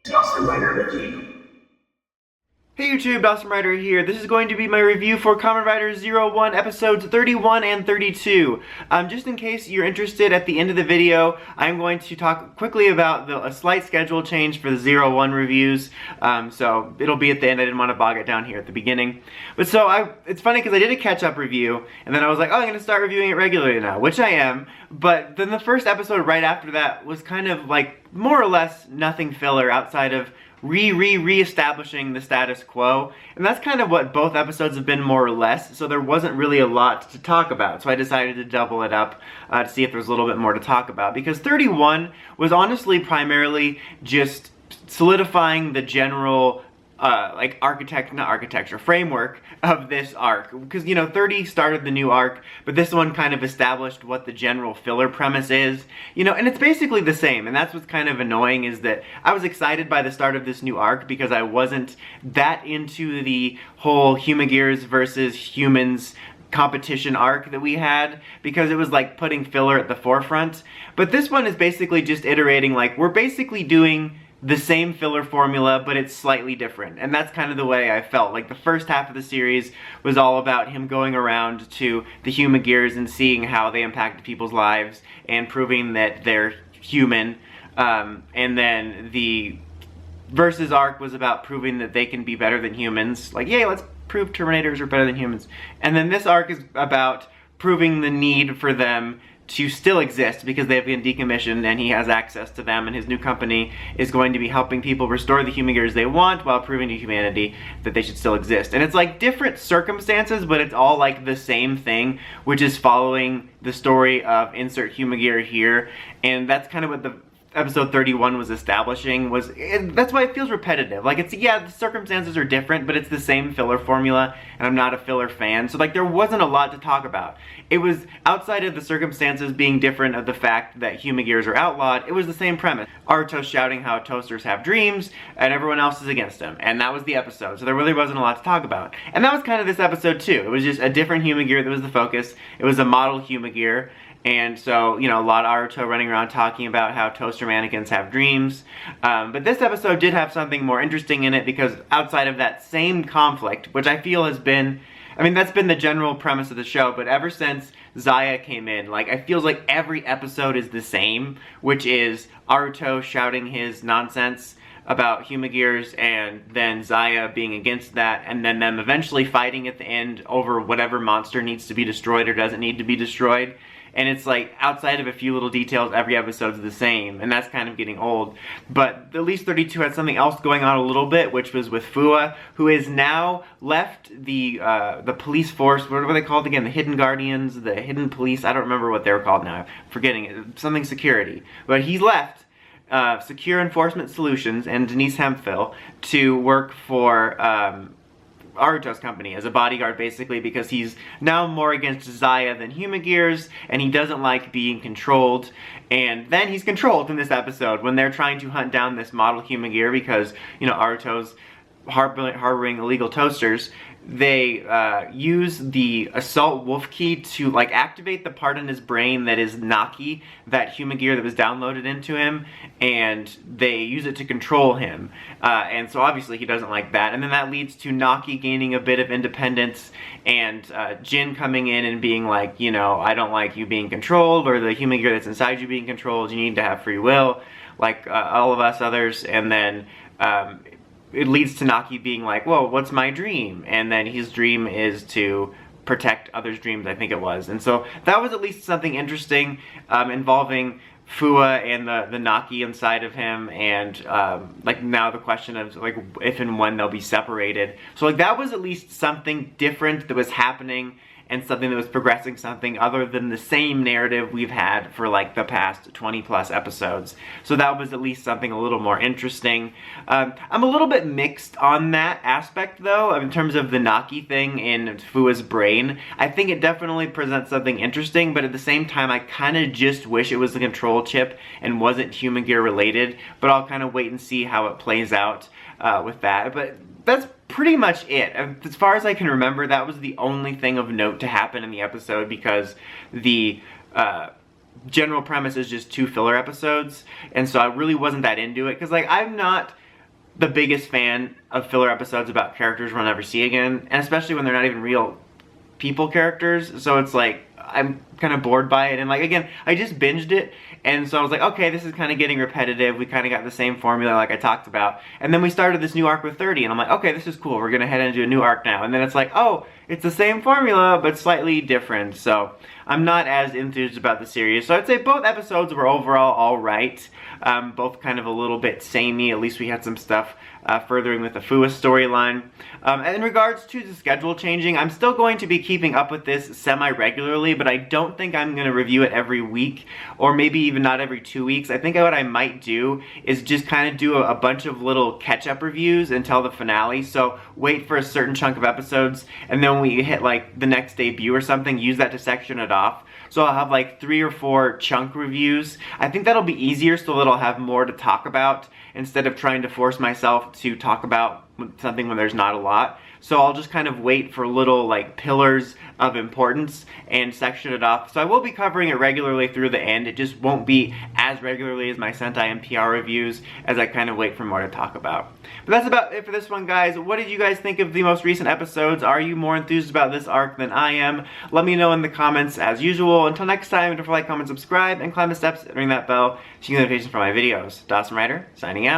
Kamen Rider Zero. Hey YouTube, Kamen Rider here. This is going to be my review for Kamen Rider Zero-One episodes 31 and 32. Just in case you're interested, at the end of the video, I'm going to talk quickly about a slight schedule change for the Zero-One reviews. So it'll be at the end. I didn't want to bog it down here at the beginning. But it's funny because I did a catch-up review, and then I was like, oh, I'm going to start reviewing it regularly now, which I am. But then the first episode right after that was kind of like more or less nothing filler outside of re-establishing the status quo, and that's kind of what both episodes have been more or less, so there wasn't really a lot to talk about, so I decided to double it up to see if there's a little bit more to talk about, because 31 was honestly primarily just solidifying the general framework of this arc. Because, 30 started the new arc, but this one kind of established what the general filler premise is. And it's basically the same, and that's what's kind of annoying, is that I was excited by the start of this new arc because I wasn't that into the whole Humagears versus humans competition arc that we had, because it was like putting filler at the forefront. But this one is basically just iterating, like, we're basically doing the same filler formula, but it's slightly different. And that's kind of the way I felt. Like, the first half of the series was all about him going around to the Humagears and seeing how they impacted people's lives and proving that they're human. And then the Versus arc was about proving that they can be better than humans. Like, yay, let's prove Terminators are better than humans. And then this arc is about proving the need for them to still exist because they've been decommissioned and he has access to them, and his new company is going to be helping people restore the Humagears they want while proving to humanity that they should still exist. And it's like different circumstances, but it's all like the same thing, which is following the story of insert Humagear here, and that's kind of what the episode 31 was establishing. That's why it feels repetitive. Like, yeah, the circumstances are different, but it's the same filler formula, and I'm not a filler fan, so like there wasn't a lot to talk about. It was, outside of the circumstances being different of the fact that Humagears are outlawed, it was the same premise. Aruto shouting how toasters have dreams, and everyone else is against him, and that was the episode, so there really wasn't a lot to talk about. And that was kind of this episode too. It was just a different Humagear that was the focus. It was a model Humagear. And so, a lot of Aruto running around talking about how toaster mannequins have dreams. But this episode did have something more interesting in it, because outside of that same conflict, which I feel has been, that's been the general premise of the show, but ever since Zaya came in, like, it feels like every episode is the same, which is Aruto shouting his nonsense about Humagears, and then Zaya being against that, and then them eventually fighting at the end over whatever monster needs to be destroyed or doesn't need to be destroyed. And it's like, outside of a few little details, every episode's the same, and that's kind of getting old. But at least 32 had something else going on a little bit, which was with Fuwa, who has now left the police force. What were they called again? The Hidden Guardians, the Hidden Police? I don't remember what they were called now. I'm forgetting it. Something security. But he's left Secure Enforcement Solutions and Denise Hemphill to work for Aruto's company as a bodyguard, basically, because he's now more against Zaya than Humagears, and he doesn't like being controlled. And then he's controlled in this episode when they're trying to hunt down this model Humagear because, Aruto's harboring illegal toasters. They use the Assault Wolf Key to, like, activate the part in his brain that is Naki, that Humagear that was downloaded into him, and they use it to control him. And so obviously he doesn't like that. And then that leads to Naki gaining a bit of independence, and Jin coming in and being like, I don't like you being controlled, or the Humagear that's inside you being controlled. You need to have free will, like all of us others. And then it leads to Naki being like, whoa, what's my dream? And then his dream is to protect others' dreams, I think it was. And so that was at least something interesting involving Fuwa and the Naki inside of him, and like, now the question of, like, if and when they'll be separated. So, like, that was at least something different that was happening, and something that was progressing, something other than the same narrative we've had for like the past 20 plus episodes. So that was at least something a little more interesting. I'm a little bit mixed on that aspect though, in terms of the Naki thing in Fuwa's brain. I think it definitely presents something interesting, but at the same time I kind of just wish it was the control chip and wasn't Humagear related, but I'll kind of wait and see how it plays out with that. But that's pretty much it. As far as I can remember, that was the only thing of note to happen in the episode, because the general premise is just 2 filler episodes, and so I really wasn't that into it, because, like, I'm not the biggest fan of filler episodes about characters we'll never see again, and especially when they're not even real people characters, so it's like, I'm kind of bored by it, and like, again, I just binged it, and so I was like, okay, this is kind of getting repetitive, we kind of got the same formula like I talked about, and then we started this new arc with 30, and I'm like, okay, this is cool, we're gonna head into a new arc now, and then it's like, oh, it's the same formula, but slightly different, so I'm not as enthused about the series. So I'd say both episodes were overall alright, both kind of a little bit samey, at least we had some stuff furthering with the Fuwa storyline. And in regards to the schedule changing, I'm still going to be keeping up with this semi-regularly, but I don't think I'm going to review it every week, or maybe even not every 2 weeks. I think what I might do is just kind of do a bunch of little catch-up reviews until the finale, so wait for a certain chunk of episodes, and then when we hit like the next debut or something, use that to section it off. So I'll have like 3 or 4 chunk reviews. I think that'll be easier so that I'll have more to talk about instead of trying to force myself to talk about something when there's not a lot. So I'll just kind of wait for little like pillars of importance and section it off. So I will be covering it regularly through the end. It just won't be as regularly as my Sentai and PR reviews as I kind of wait for more to talk about. But that's about it for this one, guys. What did you guys think of the most recent episodes? Are you more enthused about this arc than I am? Let me know in the comments as usual. Until next time, don't forget to like, comment, subscribe, and climb the steps and ring that bell so you get notifications for my videos. Dawson Rider, signing out.